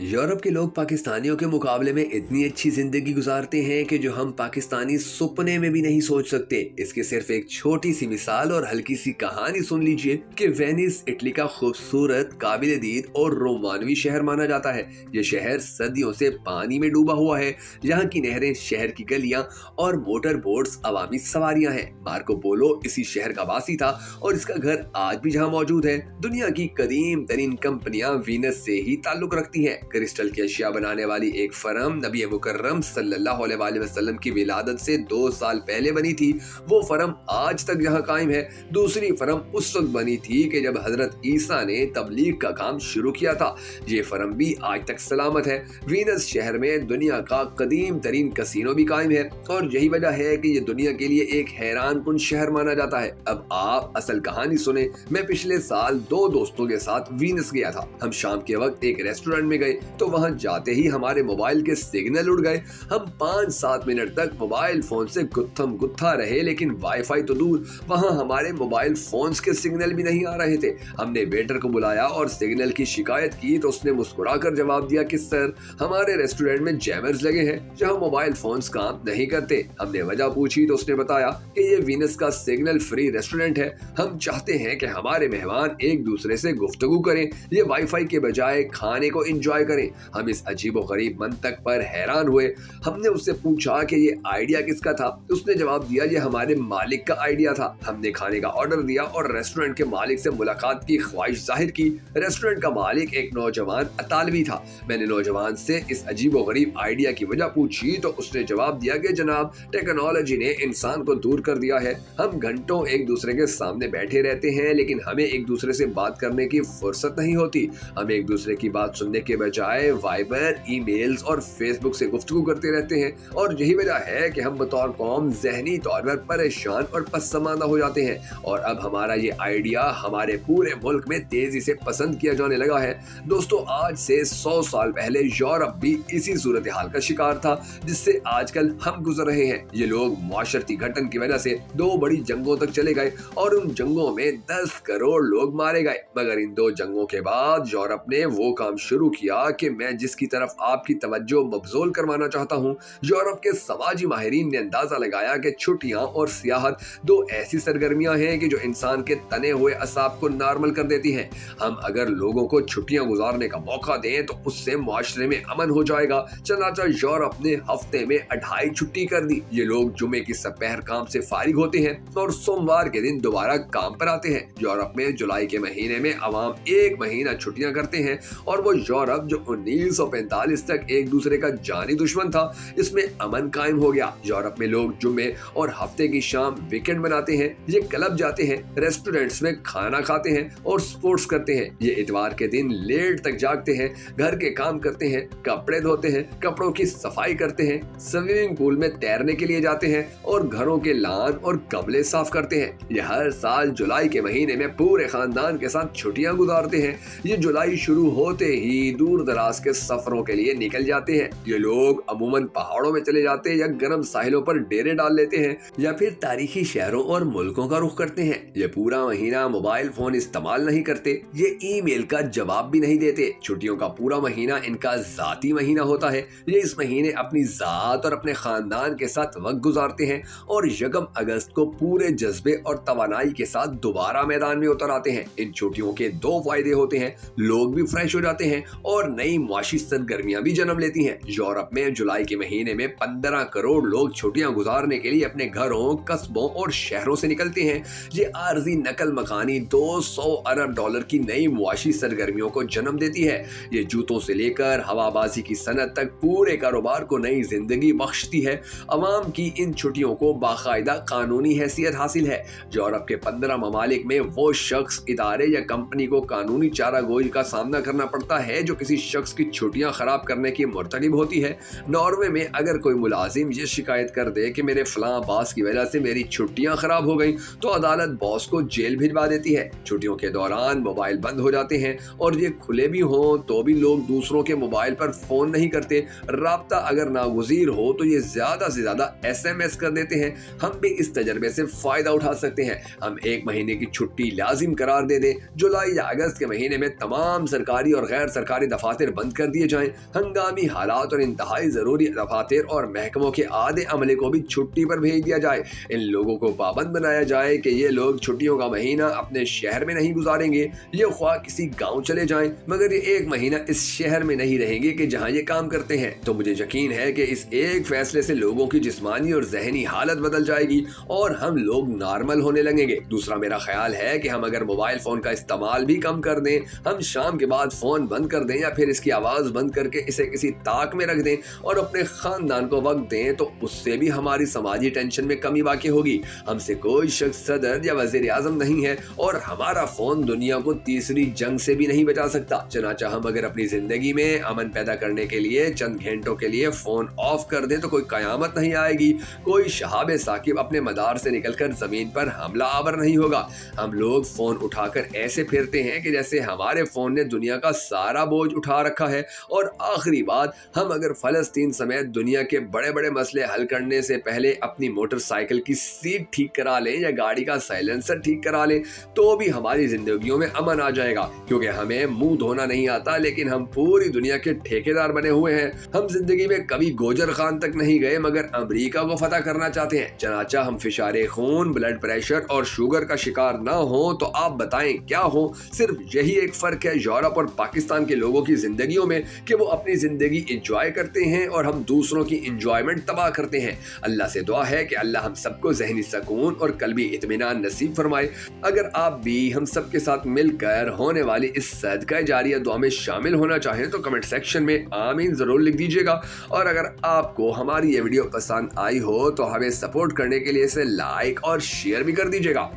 Europe के लोग पाकिस्तानियों के मुकाबले में इतनी अच्छी जिंदगी गुजारते हैं कि जो हम पाकिस्तानी सुपने में भी नहीं सोच सकते। इसकी सिर्फ एक छोटी सी मिसाल और हल्की सी कहानी सुन लीजिए कि वेनिस इटली का खूबसूरत, काबिल दीद और रोमानवी शहर माना जाता है। ये शहर सदियों से पानी में डूबा हुआ है। यहाँ की नहरें, शहर की गलियां और मोटर बोट्स अवामी सवारियां हैं। मार्को पोलो इसी शहर का वासी था और इसका घर आज भी जहाँ मौजूद है। दुनिया की कदीम तरीन कंपनियां वीनस से ही ताल्लुक रखती हैं। क्रिस्टल की अशिया बनाने वाली एक फर्म नबी मुकर्रम सल्लल्लाहु अलैहि वसल्लम की विलादत से 2 साल पहले बनी थी। वो फर्म आज तक जहां कायम है। दूसरी फर्म उस वक्त बनी थी कि जब हजरत ईसा ने तबलीग का काम शुरू किया था। ये फर्म भी आज तक सलामत है। वीनस शहर में दुनिया का कदीम तरीन कसीनो भी कायम है और यही वजह है कि ये दुनिया के लिए एक हैरान कुन शहर माना जाता है। अब आप असल कहानी सुने। मैं पिछले साल 2 दोस्तों के साथ वीनस गया था। हम शाम के वक्त एक रेस्टोरेंट में गए तो वहां जाते ही हमारे मोबाइल के सिग्नल उड़ गए। हम 5-7 मिनट तक मोबाइल फोन से गुत्थम गुत्था रहे, लेकिन वाईफाई तो दूर, वहां हमारे मोबाइल फोन्स के सिग्नल भी नहीं आ रहे थे। हमने वेटर को बुलाया और सिग्नल की शिकायत की तो उसने मुस्कुराकर जवाब दिया कि सर, हमारे रेस्टोरेंट में जैमर्स लगे हैं जहां मोबाइल फोन्स काम नहीं करते। हमने वजह पूछी तो उसने बताया कि ये वीनस का सिग्नल फ्री रेस्टोरेंट है। हम चाहते हैं कि हमारे मेहमान एक दूसरे से गुफ्तगू करें, ये वाईफाई के बजाय खाने को एंजॉय करें। हम इस अजीबो गरीब मंतक पर हैरान हुए। हमने उससे पूछा कि ये आइडिया किसका था। उसने जवाब दिया ये हमारे मालिक का आइडिया था। हमने खाने का ऑर्डर दिया और रेस्टोरेंट के मालिक से मुलाकात की ख्वाहिश जाहिर की। रेस्टोरेंट का मालिक एक नौजवान अतालवी था। मैंने नौजवान से इस अजीबो गरीब आइडिया की वजह पूछी तो उसने जवाब दिया कि जनाब, टेक्नोलॉजी ने इंसान को दूर कर दिया है। हम घंटों एक दूसरे के सामने बैठे रहते हैं, लेकिन हमें एक दूसरे से बात करने की फुर्सत नहीं होती। हम एक दूसरे की बात सुनने के बजाय वाइबर, ईमेल्स और फेसबुक से गुफ्तगू करते रहते हैं और यही वजह है कि हम बतौर कौम ज़हनी तौर पर परेशान और पसमानदा हो जाते हैं। और अब हमारा ये आइडिया हमारे पूरे मुल्क में तेजी से पसंद किया जाने लगा है। दोस्तों, आज से 100 साल पहले यूरोप भी इसी सूरत हाल का शिकार था जिससे आजकल हम गुजर रहे हैं। ये लोग माशरती घटन की वजह से 2 बड़ी जंगों तक चले गए और उन जंगों में 10 करोड़ लोग मारे गए। मगर इन 2 जंगों के बाद यूरोप ने वो काम शुरू किया कि मैं जिसकी तरफ आपकी तवज्जो मबजूल करवाना चाहता हूँ। यूरोप के समाजी माहिरीन ने अंदाजा लगाया कि छुट्टियां और सियाहत 2 ऐसी सरगर्मियां हैं कि जो इंसान के तने हुए असाब को नॉर्मल कर देती हैं। हम अगर लोगों को छुट्टियां गुजारने का मौका दें तो उससे मुआशरे में अमन हो जाएगा। चनाचा यूरोप ने हफ्ते में 2.5 छुट्टी कर दी। ये लोग जुमे की सपहर काम से फारिग होते हैं और सोमवार के दिन दोबारा काम पर आते हैं। यूरोप में जुलाई के महीने में अवाम 1 महीना छुट्टियां करते हैं और वो यूरोप जो 1945 तक एक दूसरे का जानी दुश्मन था, इसमें अमन कायम हो गया। यूरोप में लोग जुमे और हफ्ते की शाम वीकेंड बनाते हैं। ये क्लब जाते हैं, रेस्टोरेंट्स में खाना खाते हैं और स्पोर्ट्स करते हैं। ये इतवार के दिन लेट तक जागते हैं, घर के काम करते हैं, कपड़े धोते हैं, कपड़ों की सफाई करते हैं, स्विमिंग पूल में तैरने के लिए जाते हैं और घरों के लान और गमले साफ करते हैं। ये हर साल जुलाई के महीने में पूरे खानदान के साथ छुट्टियां गुजारते हैं। ये जुलाई शुरू होते ही दूर दराज के सफरों के लिए निकल जाते हैं। ये लोग अमूमन पहाड़ों में चले जाते हैं या गर्म साहिलों पर डेरे डाल लेते हैं या फिर तारीखी शहरों और मुल्कों का रुख करते हैं। ये पूरा महीना मोबाइल फोन इस्तेमाल नहीं करते, ये ईमेल का जवाब भी नहीं देते। छुट्टियों का पूरा महीना इनका जाती महीना होता है। ये इस महीने अपनी जात और अपने खानदान के साथ वक्त गुजारते हैं और 1 अगस्त को पूरे जज्बे और तवानाई के साथ दोबारा मैदान में उतर आते हैं। इन छुट्टियों के 2 फायदे होते हैं, लोग भी फ्रेश हो जाते हैं और नई मुआशी सरगर्मियां भी जन्म लेती हैं। यूरोप में जुलाई के महीने में 15 करोड़ लोग छुट्टियां गुजारने के लिए अपने घरों, कस्बों और शहरों से निकलते हैं। ये आर्जी नकल मकानी 200 अरब डॉलर की नई मुआशी सरगर्मियों को जन्म देती है। ये जूतों से लेकर हवाबाजी की सनत तक पूरे कारोबार को नई जिंदगी बख्शती है। अवाम की इन छुट्टियों को बाकायदा कानूनी हैसियत हासिल है। यूरोप के 15 ममालिक में वो शख्स, इदारे या कंपनी को कानूनी चारागोई का सामना करना पड़ता है जो किसी शख्स की छुट्टियां खराब करने की मुर्तकिब होती है। नॉर्वे में अगर कोई मुलाजिम ये शिकायत कर दे कि मेरे फलां बॉस की वजह से मेरी छुट्टियां खराब हो गई तो अदालत बॉस को जेल भिजवा देती है। छुट्टियों के दौरान मोबाइल बंद हो जाते हैं और ये खुले भी हों तो भी लोग दूसरों के मोबाइल पर फोन नहीं करते। राब्ता अगर नागुज़ीर हो तो ये ज्यादा से ज्यादा SMS कर देते हैं। हम भी इस तजर्बे से फायदा उठा सकते हैं। हम 1 महीने की छुट्टी लाजिम करार दे दें। जुलाई या अगस्त के महीने में तमाम सरकारी और गैर सरकारी दफातर दफातर बंद कर दिए जाएं, हंगामी हालात और इंतहाई जरूरी दफातर और महकमों के आधे अमले को भी छुट्टी पर भेज दिया जाए। इन लोगों को पाबंद बनाया जाए कि ये लोग छुट्टियों का महीना अपने शहर में नहीं गुजारेंगे, ये ख्वाह किसी गांव चले जाएं, मगर ये एक महीना इस शहर में नहीं रहेंगे कि जहां ये काम करते हैं। तो मुझे यकीन है कि इस एक फैसले से लोगों की जिस्मानी और जहनी हालत बदल जाएगी और हम लोग नॉर्मल होने लगेंगे। दूसरा मेरा ख्याल है कि हम अगर मोबाइल फोन का इस्तेमाल भी कम कर दें, हम शाम के बाद फोन बंद कर दें या फिर इसकी आवाज बंद करके इसे किसी ताक में रख दें और अपने खानदान को वक्त दें, तो उससे भी हमारी समाजी टेंशन में कमी वाक़ई होगी। हमसे कोई शख्स सदर या वज़ीर आज़म नहीं है और हमारा फोन दुनिया को तीसरी जंग से भी नहीं बचा सकता। चनाचा हम अगर अपनी जिंदगी में अमन पैदा करने के लिए चंद घंटों के लिए फोन ऑफ कर दें तो कोई कयामत नहीं आएगी, कोई शहाब साकिब अपने मदार से निकलकर जमीन पर हमला आवर नहीं होगा। हम लोग फोन उठाकर ऐसे फिरते हैं कि जैसे हमारे फोन ने दुनिया का सारा बोझ उठा रखा है। और आखिरी बात, हम अगर फलस्तीन समेत दुनिया के बड़े बड़े मसले हल करने से पहले अपनी मोटरसाइकिल की सीट ठीक करा लें या गाड़ी का साइलेंसर ठीक करा लें तो भी हमारी जिंदगियों में अमन आ जाएगा, क्योंकि हमें मुंह धोना नहीं आता लेकिन हम पूरी दुनिया के ठेकेदार बने हुए हैं। हम जिंदगी में कभी गोजर खान तक नहीं गए मगर अमेरिका को फतह करना चाहते हैं। चनाचा हम फिशारे खून, ब्लड प्रेशर और शुगर का शिकार ना हो तो आप बताएं क्या हो। सिर्फ यही एक फर्क है यूरोप और पाकिस्तान के लोगों की जिंदगियों में कि वो अपनी जिंदगी एंजॉय करते हैं और हम दूसरों की एंजॉयमेंट तबाह करते हैं। अल्लाह से दुआ है कि अल्लाह हम सबको ज़हनी सुकून और कल्बी इत्मीनान नसीब फरमाए। अगर आप भी हम सब के साथ मिलकर होने वाली इस सदका जारिया दुआ में शामिल होना चाहें तो कमेंट सेक्शन में आमीन जरूर लिख दीजिएगा। और अगर आपको हमारी ये वीडियो पसंद आई हो तो हमें सपोर्ट करने के लिए इसे लाइक और शेयर भी कर दीजिएगा।